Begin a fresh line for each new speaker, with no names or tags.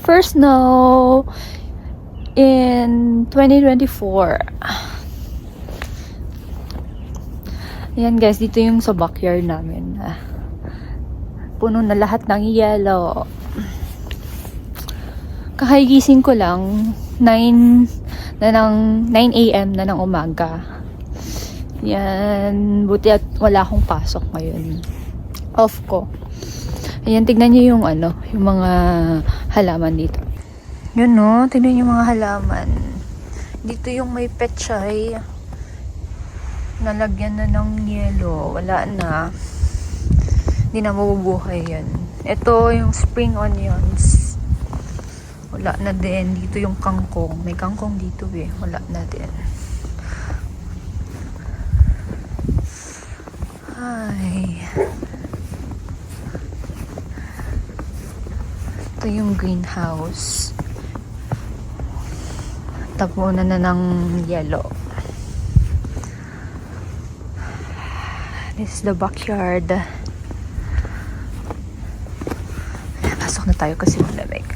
First snow in 2024. Ayan guys, dito yung sa backyard namin. Puno na lahat ng yellow. Kakagising ko lang 9 a.m. na ng umaga. Yan, buti at wala akong pasok ngayon. Off ko. Ayan, tignan niyo yung yung mga halaman dito. Yun no, tignan yung mga halaman. Dito yung may pechay. Nalagyan na ng yelo. Wala na. Hindi na mabubuhay yan. Ito yung spring onions. Wala na din. Dito yung kangkong. May kangkong dito eh. Wala na din. Ay. Ito yung greenhouse. Tapunan na ng yellow. This is the backyard. Pasok na tayo kasi malamig.